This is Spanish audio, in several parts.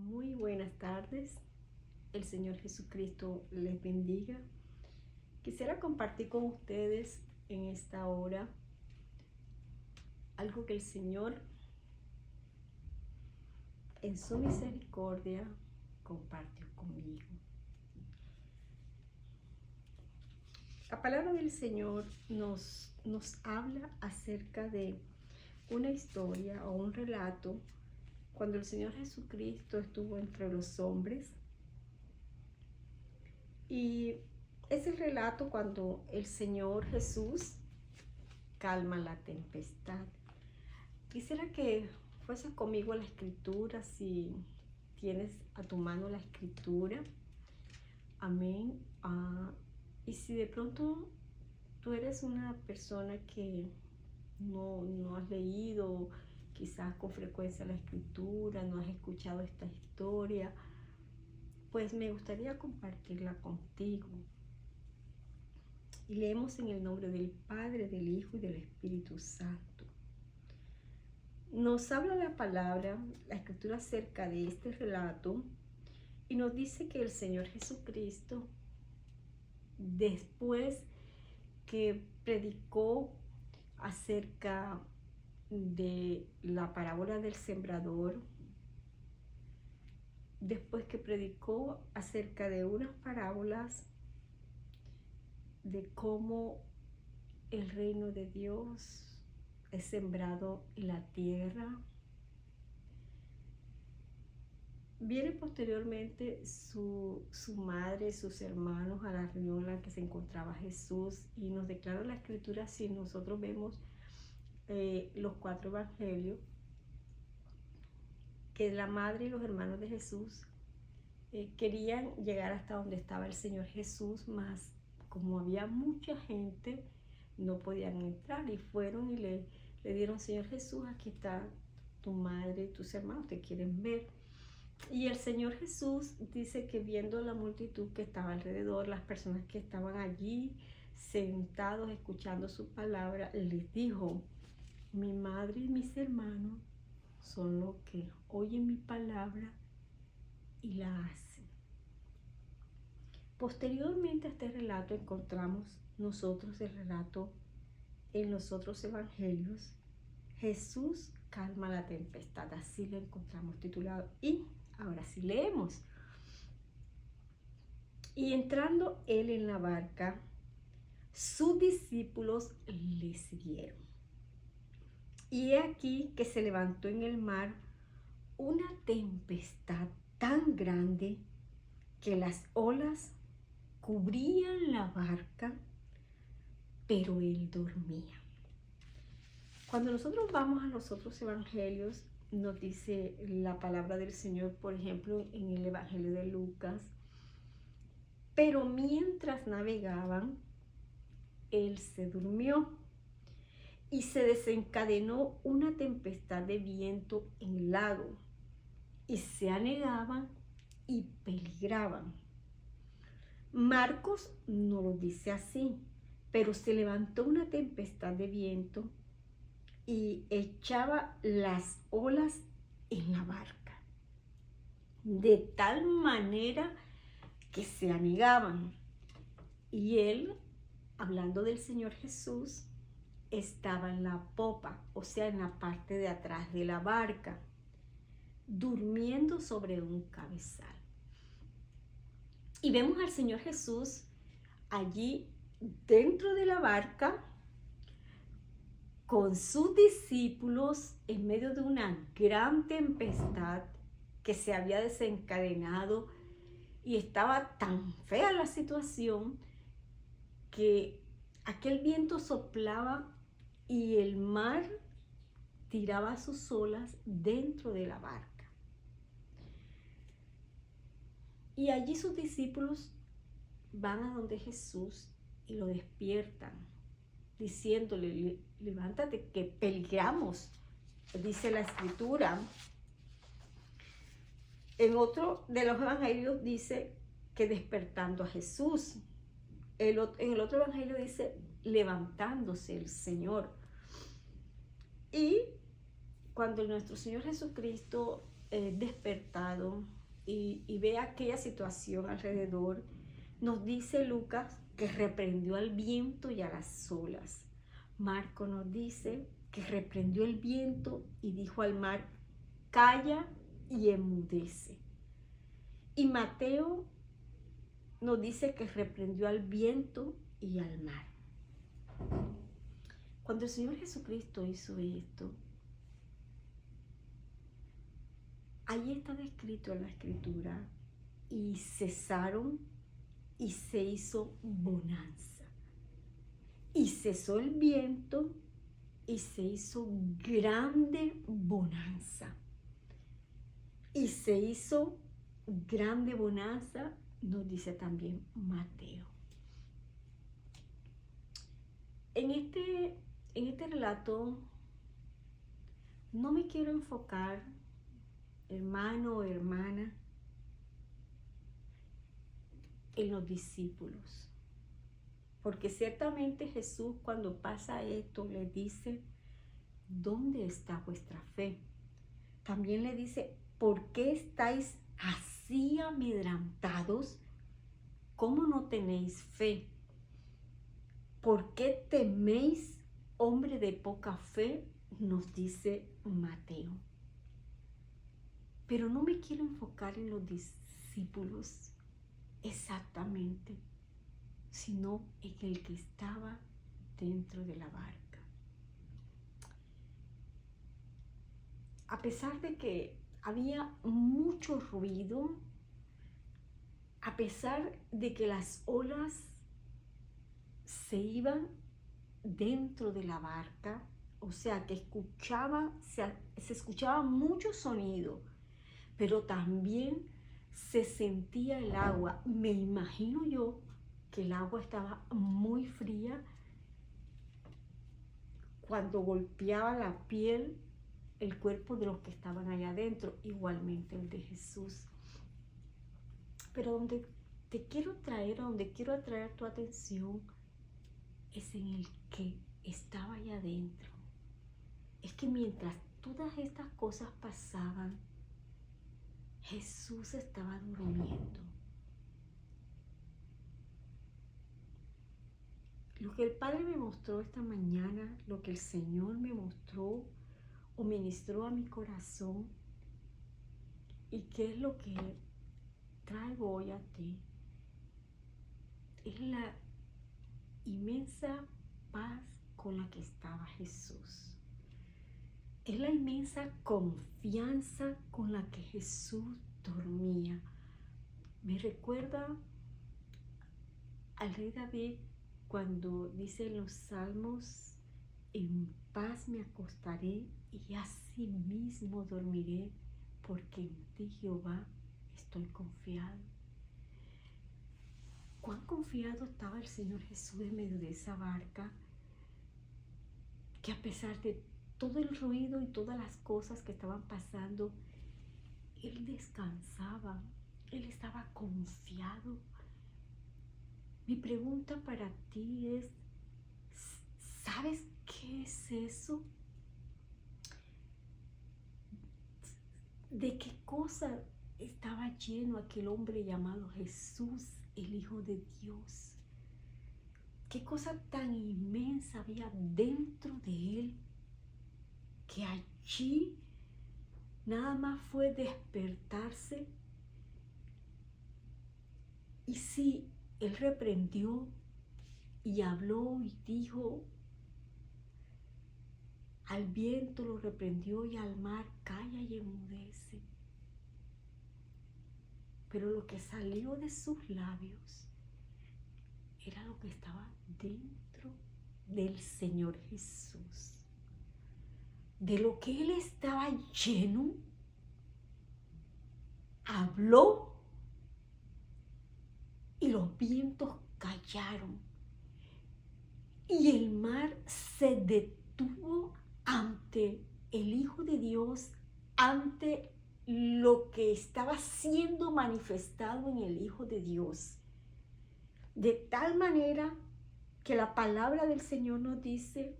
Muy buenas tardes. El Señor Jesucristo les bendiga. Quisiera compartir con ustedes en esta hora algo que el Señor en su misericordia compartió conmigo. La palabra del Señor nos habla acerca de una historia o un relato cuando el Señor Jesucristo estuvo entre los hombres. Y es el relato cuando el Señor Jesús calma la tempestad. Quisiera que fueses conmigo a la escritura, si tienes a tu mano la escritura. Amén. Y si de pronto tú eres una persona que no has leído quizás con frecuencia la escritura, no has escuchado esta historia, pues me gustaría compartirla contigo. Y leemos en el nombre del Padre, del Hijo y del Espíritu Santo. Nos habla la palabra, la escritura acerca de este relato, y nos dice que el Señor Jesucristo, después que predicó acerca de la parábola del sembrador, después que predicó acerca de unas parábolas de cómo el reino de Dios es sembrado en la tierra, viene posteriormente su madre, sus hermanos a la reunión en la que se encontraba Jesús, y nos declara la escritura, si nosotros vemos los 4 evangelios, que la madre y los hermanos de Jesús querían llegar hasta donde estaba el Señor Jesús, mas como había mucha gente, no podían entrar, y fueron y le dieron: Señor Jesús, aquí está tu madre y tus hermanos, te quieren ver. Y el Señor Jesús dice que, viendo la multitud que estaba alrededor, las personas que estaban allí sentados escuchando su palabra, les dijo: mi madre y mis hermanos son los que oyen mi palabra y la hacen. Posteriormente a este relato encontramos nosotros el relato en los otros evangelios: Jesús calma la tempestad. Así lo encontramos titulado. Y ahora sí leemos: y entrando él en la barca, sus discípulos le siguieron. Y he aquí que se levantó en el mar una tempestad tan grande que las olas cubrían la barca, pero él dormía. Cuando nosotros vamos a los otros evangelios, nos dice la palabra del Señor, por ejemplo, en el evangelio de Lucas: pero mientras navegaban, él se durmió, y se desencadenó una tempestad de viento en el lago, y se anegaban y peligraban. Marcos no lo dice así, pero se levantó una tempestad de viento y echaba las olas en la barca, de tal manera que se anegaban. Y él, hablando del Señor Jesús, estaba en la popa, o sea, en la parte de atrás de la barca, durmiendo sobre un cabezal. Y vemos al Señor Jesús allí dentro de la barca con sus discípulos en medio de una gran tempestad que se había desencadenado, y estaba tan fea la situación que aquel viento soplaba y el mar tiraba sus olas dentro de la barca. Y allí sus discípulos van a donde Jesús y lo despiertan, diciéndole: levántate, que peligramos. Dice la escritura. En otro de los evangelios dice que despertando a Jesús. En el otro evangelio dice levantándose el Señor. Y cuando nuestro Señor Jesucristo despertado y ve aquella situación alrededor, nos dice Lucas que reprendió al viento y a las olas. Marco nos dice que reprendió el viento y dijo al mar, calla y enmudece. Y Mateo nos dice que reprendió al viento y al mar. Cuando el Señor Jesucristo hizo esto, ahí está descrito en la Escritura, y cesaron y se hizo bonanza. Y cesó el viento y se hizo grande bonanza. Y se hizo grande bonanza, nos dice también Mateo. En este relato no me quiero enfocar, hermano o hermana, en los discípulos. Porque ciertamente Jesús, cuando pasa esto, le dice, ¿dónde está vuestra fe? También le dice, ¿por qué estáis así amedrentados? ¿Cómo no tenéis fe? ¿Por qué teméis, hombre de poca fe? Nos dice Mateo. Pero no me quiero enfocar en los discípulos exactamente, sino en el que estaba dentro de la barca. A pesar de que había mucho ruido, a pesar de que las olas se iban dentro de la barca, o sea que se escuchaba mucho sonido, pero también se sentía el agua. Me imagino yo que el agua estaba muy fría cuando golpeaba la piel, el cuerpo de los que estaban allá adentro, igualmente el de Jesús. Pero donde quiero atraer tu atención es en el que estaba allá adentro. Es que mientras todas estas cosas pasaban, Jesús estaba durmiendo. Lo que el Padre me mostró esta mañana, lo que el Señor me mostró o ministró a mi corazón, y qué es lo que traigo hoy a ti, es la inmensa paz con la que estaba Jesús. Es la inmensa confianza con la que Jesús dormía. Me recuerda al rey David cuando dice en los Salmos, en paz me acostaré y así mismo dormiré, porque en ti, Jehová, estoy confiado. Cuán confiado estaba el Señor Jesús en medio de esa barca, que a pesar de todo el ruido y todas las cosas que estaban pasando, Él descansaba, Él estaba confiado. Mi pregunta para ti es, ¿sabes qué es eso? ¿De qué cosa estaba lleno aquel hombre llamado Jesús, el Hijo de Dios? ¿Qué cosa tan inmensa había dentro de él que allí nada más fue despertarse? Y sí, él reprendió y habló y dijo, al viento lo reprendió y al mar, calla y enmudece. Pero lo que salió de sus labios era lo que estaba dentro del Señor Jesús. De lo que Él estaba lleno, habló y los vientos callaron. Y el mar se detuvo ante el Hijo de Dios, ante lo que estaba siendo manifestado en el Hijo de Dios. De tal manera que la palabra del Señor nos dice,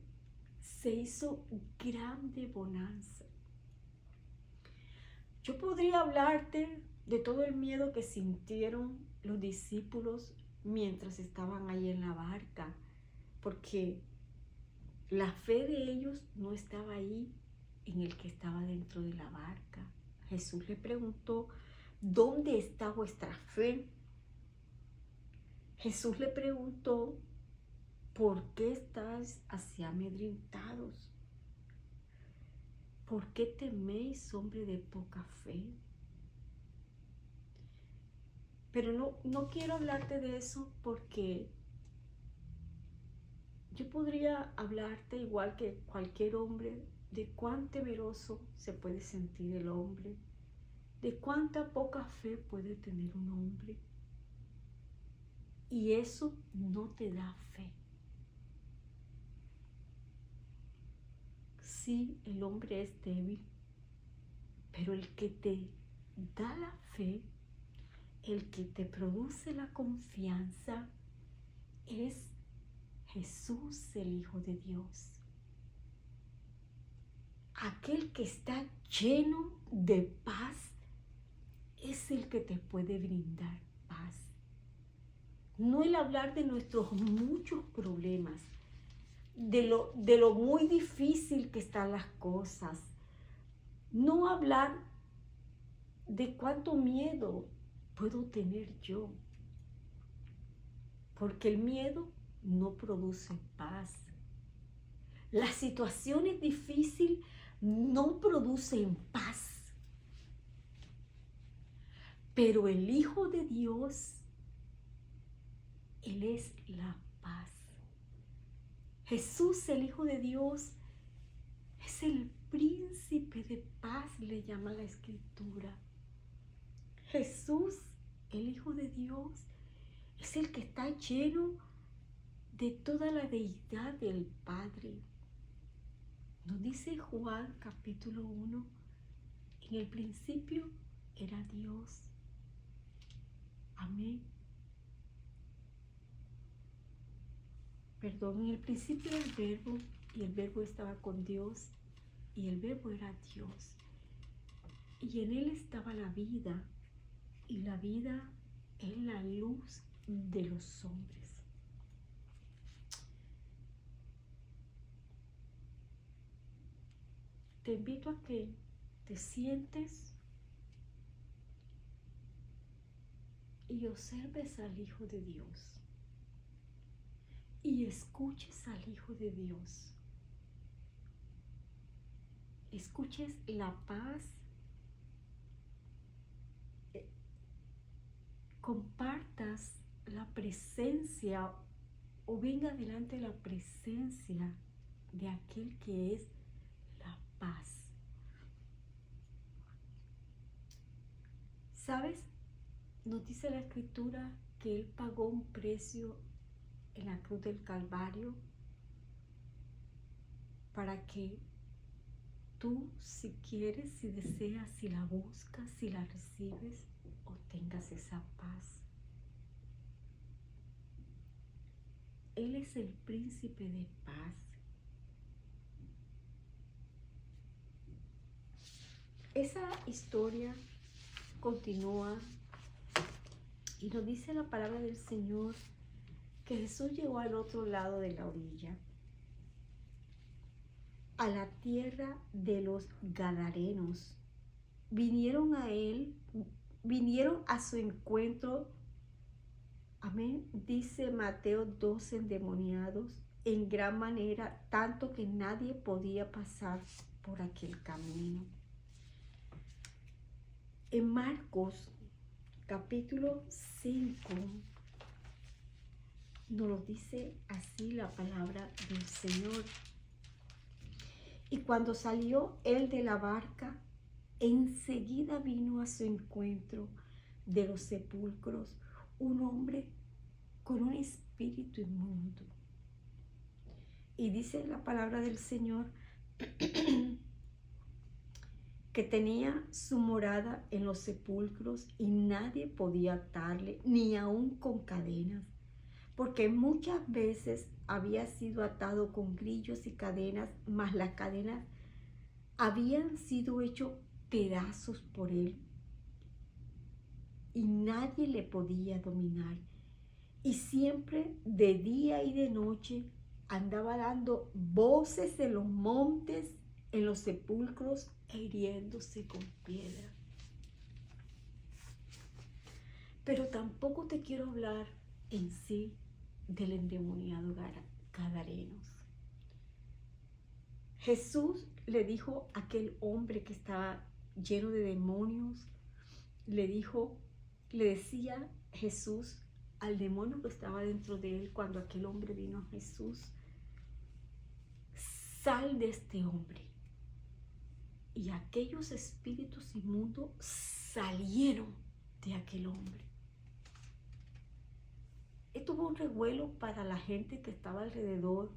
se hizo grande bonanza. Yo podría hablarte de todo el miedo que sintieron los discípulos mientras estaban ahí en la barca, porque la fe de ellos no estaba ahí en el que estaba dentro de la barca. Jesús le preguntó, ¿dónde está vuestra fe? Jesús le preguntó, ¿por qué estáis así amedrentados? ¿Por qué teméis, hombre de poca fe? Pero no quiero hablarte de eso porque yo podría hablarte igual que cualquier hombre de cuán temeroso se puede sentir el hombre, de cuánta poca fe puede tener un hombre. Y eso no te da fe. Sí, el hombre es débil, pero el que te da la fe, el que te produce la confianza, es Jesús, el Hijo de Dios. Aquel que está lleno de paz es el que te puede brindar paz. No el hablar de nuestros muchos problemas, de lo muy difícil que están las cosas. No hablar de cuánto miedo puedo tener yo, porque el miedo no produce paz. Las situaciones difíciles no producen paz, pero el Hijo de Dios, Él es la paz. Jesús, el Hijo de Dios, es el príncipe de paz, le llama la Escritura. Jesús, el Hijo de Dios, es el que está lleno de toda la deidad del Padre. Nos dice Juan capítulo 1, en el principio era Dios. Amén. Perdón, en el principio era el Verbo, y el Verbo estaba con Dios, y el Verbo era Dios. Y en Él estaba la vida, y la vida es la luz de los hombres. Te invito a que te sientes y observes al Hijo de Dios. Y escuches al Hijo de Dios. Escuches la paz. Compartas la presencia o venga delante la presencia de aquel que es la paz. ¿Sabes? Nos dice la Escritura que Él pagó un precio en la cruz del Calvario para que tú, si quieres, si deseas, si la buscas, si la recibes, obtengas esa paz. Él es el príncipe de paz. Esa historia continúa y nos dice la palabra del Señor que Jesús llegó al otro lado de la orilla, a la tierra de los Gadarenos. Vinieron a Él, vinieron a su encuentro, amén, dice Mateo 2, endemoniados, en gran manera, tanto que nadie podía pasar por aquel camino. En Marcos capítulo 5 nos lo dice así la palabra del Señor. Y cuando salió él de la barca, enseguida vino a su encuentro de los sepulcros un hombre con un espíritu inmundo. Y dice la palabra del Señor que tenía su morada en los sepulcros y nadie podía atarle, ni aun con cadenas, porque muchas veces había sido atado con grillos y cadenas, mas las cadenas habían sido hechas pedazos por él y nadie le podía dominar. Y siempre de día y de noche andaba dando voces en los montes, en los sepulcros e hiriéndose con piedra. Pero tampoco te quiero hablar en sí del endemoniado Gadarenos. Jesús le dijo a aquel hombre que estaba lleno de demonios, le decía Jesús al demonio que estaba dentro de él cuando aquel hombre vino a Jesús: sal de este hombre. Y aquellos espíritus inmundos salieron de aquel hombre. Esto fue un revuelo para la gente que estaba alrededor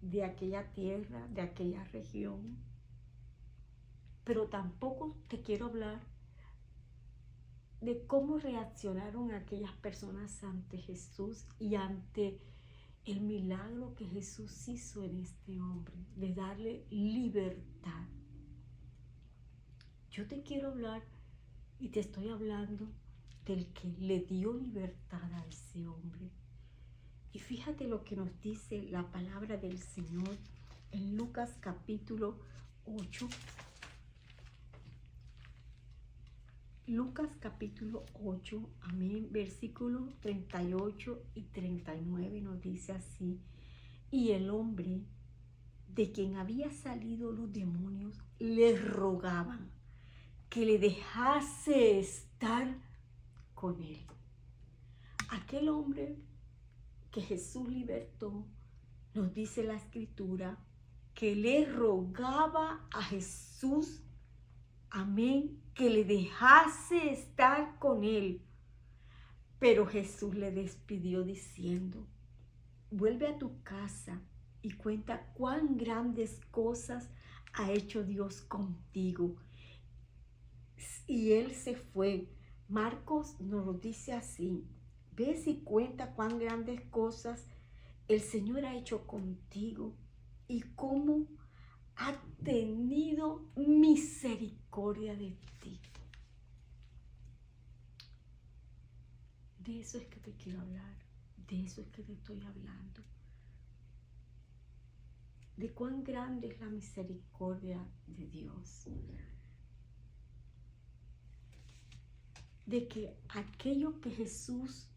de aquella tierra, de aquella región. Pero tampoco te quiero hablar de cómo reaccionaron aquellas personas ante Jesús y ante el milagro que Jesús hizo en este hombre, de darle libertad. Yo te quiero hablar y te estoy hablando del que le dio libertad a ese hombre. Y fíjate lo que nos dice la palabra del Señor en Lucas capítulo 8. Lucas capítulo 8, amén, versículos 38 y 39 nos dice así: y el hombre de quien había salido los demonios le rogaban que le dejase estar con él. Aquel hombre que Jesús libertó, nos dice la Escritura, que le rogaba a Jesús, amén, que le dejase estar con él. Pero Jesús le despidió diciendo: vuelve a tu casa y cuenta cuán grandes cosas ha hecho Dios contigo. Y él se fue. Marcos nos lo dice así: ves y cuenta cuán grandes cosas el Señor ha hecho contigo y cómo ha tenido misericordia de ti. De eso es que te quiero hablar, de eso es que te estoy hablando. De cuán grande es la misericordia de Dios. De que aquello que Jesús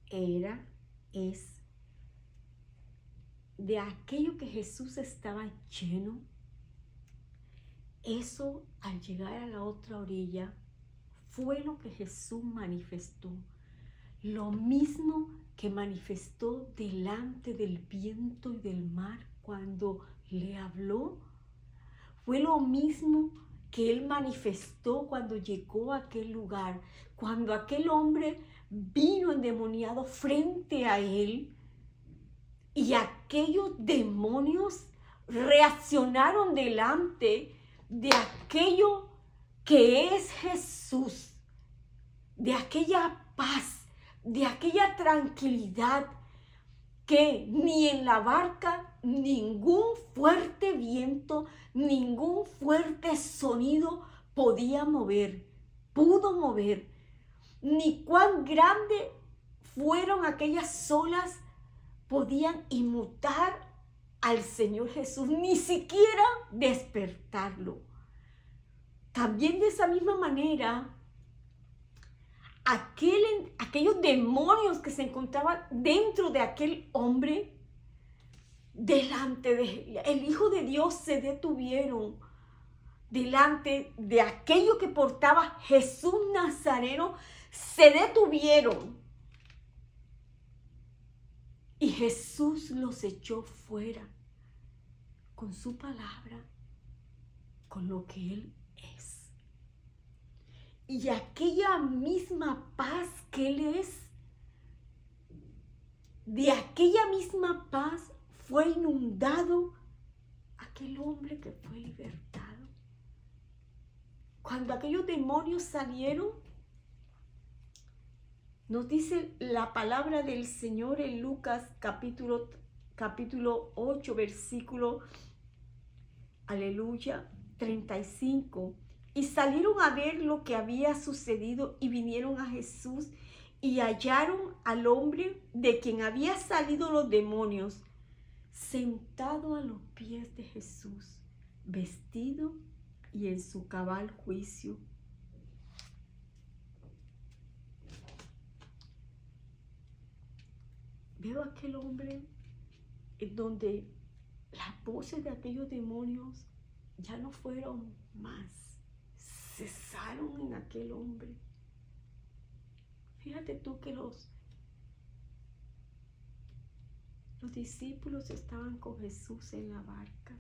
era, es, de aquello que Jesús estaba lleno, eso al llegar a la otra orilla fue lo que Jesús manifestó. Lo mismo que manifestó delante del viento y del mar cuando le habló, fue lo mismo que él manifestó cuando llegó a aquel lugar, cuando aquel hombre vino endemoniado frente a él y aquellos demonios reaccionaron delante de aquello que es Jesús, de aquella paz, de aquella tranquilidad que ni en la barca ningún fuerte viento, ningún fuerte sonido pudo mover, ni cuán grande fueron aquellas olas podían inmutar al Señor Jesús, ni siquiera despertarlo. También de esa misma manera, aquellos demonios que se encontraban dentro de aquel hombre, delante de el Hijo de Dios, se detuvieron delante de aquello que portaba Jesús Nazareno, se detuvieron y Jesús los echó fuera con su palabra, con lo que Él es. Y aquella misma paz que Él es, de aquella misma paz fue inundado aquel hombre que fue libertado. Cuando aquellos demonios salieron, nos dice la palabra del Señor en Lucas capítulo 8, versículo, aleluya, 35. Y salieron a ver lo que había sucedido y vinieron a Jesús y hallaron al hombre de quien había salido los demonios, sentado a los pies de Jesús, vestido y en su cabal juicio. Veo a aquel hombre en donde las voces de aquellos demonios ya no fueron más, cesaron en aquel hombre. Fíjate tú que los discípulos estaban con Jesús en la barca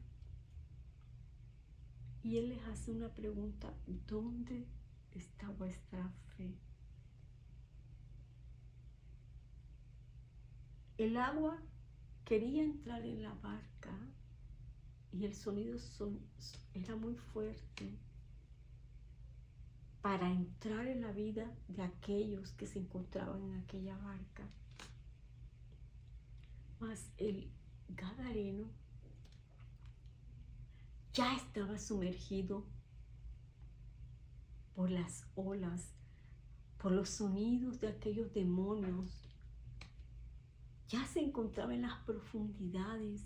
y Él les hace una pregunta: ¿dónde está vuestra fe? El agua quería entrar en la barca y el sonido era muy fuerte para entrar en la vida de aquellos que se encontraban en aquella barca. Mas el gadareno ya estaba sumergido por las olas, por los sonidos de aquellos demonios. Ya se encontraba en las profundidades,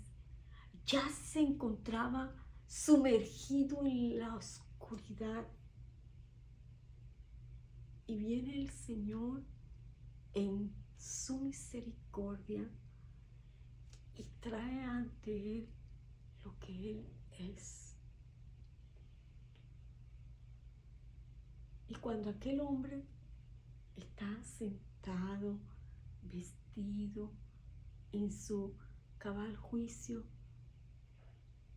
ya se encontraba sumergido en la oscuridad. Y viene el Señor en su misericordia y trae ante Él lo que Él es. Y cuando aquel hombre está sentado, vestido, en su cabal juicio,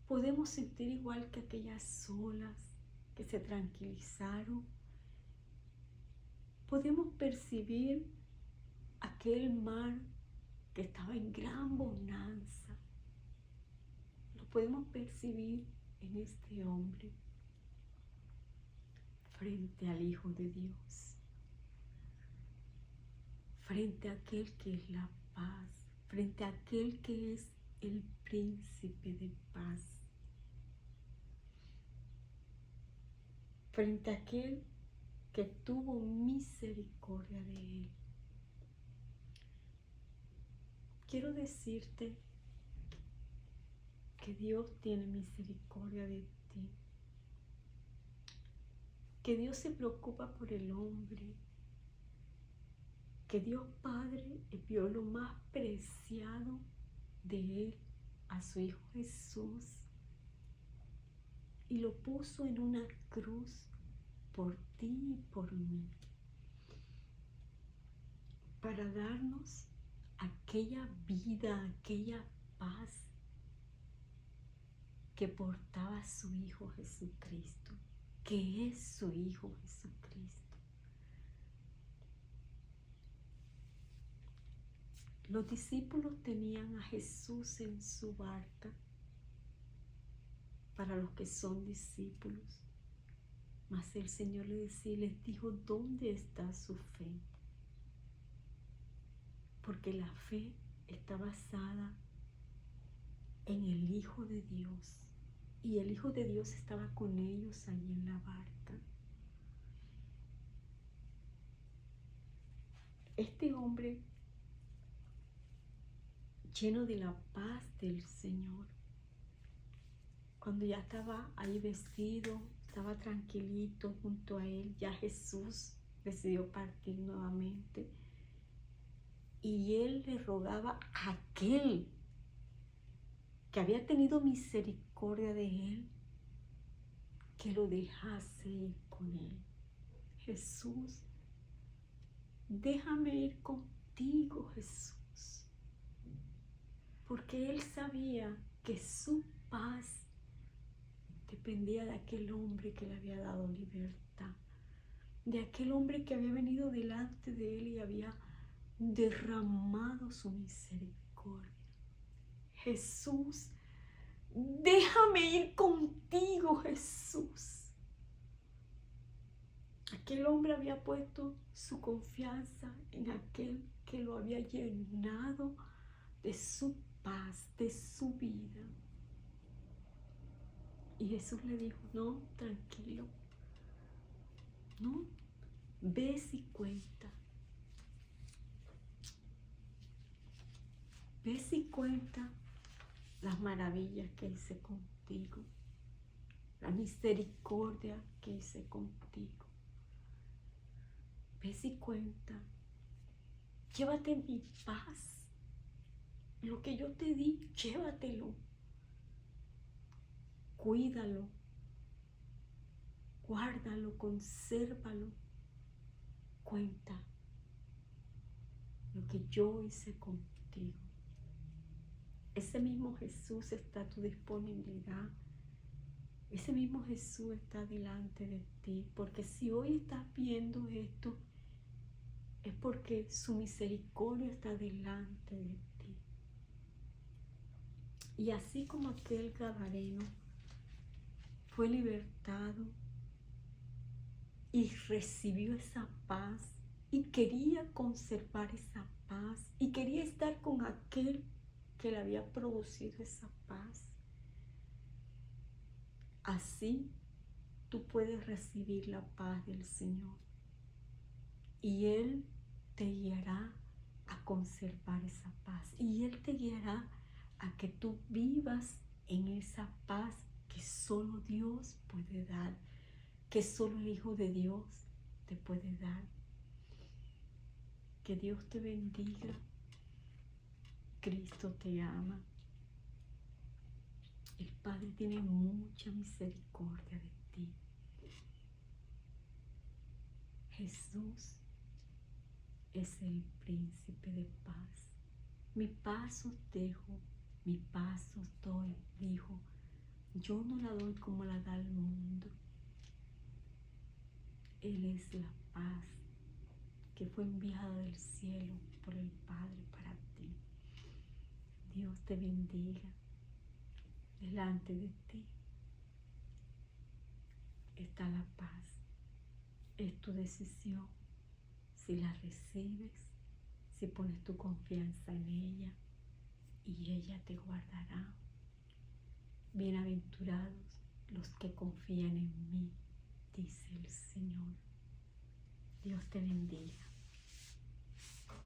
podemos sentir igual que aquellas olas que se tranquilizaron. Podemos percibir aquel mar que estaba en gran bonanza. Lo podemos percibir en este hombre frente al Hijo de Dios, frente a aquel que es la paz, frente a aquel que es el príncipe de paz, frente a aquel que tuvo misericordia de él. Quiero decirte que Dios tiene misericordia de ti, que Dios se preocupa por el hombre, que Dios Padre envió lo más preciado de Él a su Hijo Jesús y lo puso en una cruz por ti y por mí, para darnos aquella vida, aquella paz que portaba su Hijo Jesucristo, que es su Hijo Jesucristo. Los discípulos tenían a Jesús en su barca. Para los que son discípulos, mas el Señor les dijo: ¿dónde está su fe? Porque la fe está basada en el Hijo de Dios, y el Hijo de Dios estaba con ellos allí en la barca. Este hombre, lleno de la paz del Señor, cuando ya estaba ahí vestido, estaba tranquilito junto a él, ya Jesús decidió partir nuevamente. Y él le rogaba a aquel que había tenido misericordia de él, que lo dejase ir con él. Jesús, déjame ir contigo, Jesús. Porque él sabía que su paz dependía de aquel hombre que le había dado libertad, de aquel hombre que había venido delante de él y había derramado su misericordia. Jesús, déjame ir contigo, Jesús. Aquel hombre había puesto su confianza en aquel que lo había llenado de su paz, de su vida. Y Jesús le dijo, no, tranquilo, no, ves y cuenta. Ves y cuenta las maravillas que hice contigo, la misericordia que hice contigo. Ves y cuenta, llévate mi paz, lo que yo te di, llévatelo, cuídalo, guárdalo, consérvalo, cuenta lo que yo hice contigo. Ese mismo Jesús está a tu disponibilidad. Ese mismo Jesús está delante de ti, porque si hoy estás viendo esto, es porque su misericordia está delante de ti. Y así como aquel gadareno fue libertado y recibió esa paz y quería conservar esa paz y quería estar con aquel que le había producido esa paz, así tú puedes recibir la paz del Señor y Él te guiará a conservar esa paz y Él te guiará a que tú vivas en esa paz que solo Dios puede dar, que solo el Hijo de Dios te puede dar. Que Dios te bendiga. Cristo te ama. El Padre tiene mucha misericordia de ti. Jesús es el príncipe de paz. Mi paz os dejo, mi paz os doy, dijo. Yo no la doy como la da el mundo. Él es la paz que fue enviada del cielo por el Padre para ti. Dios te bendiga. Delante de ti está la paz. Es tu decisión si la recibes, si pones tu confianza en ella y ella te guardará. Bienaventurados los que confían en mí, dice el Señor. Dios te bendiga.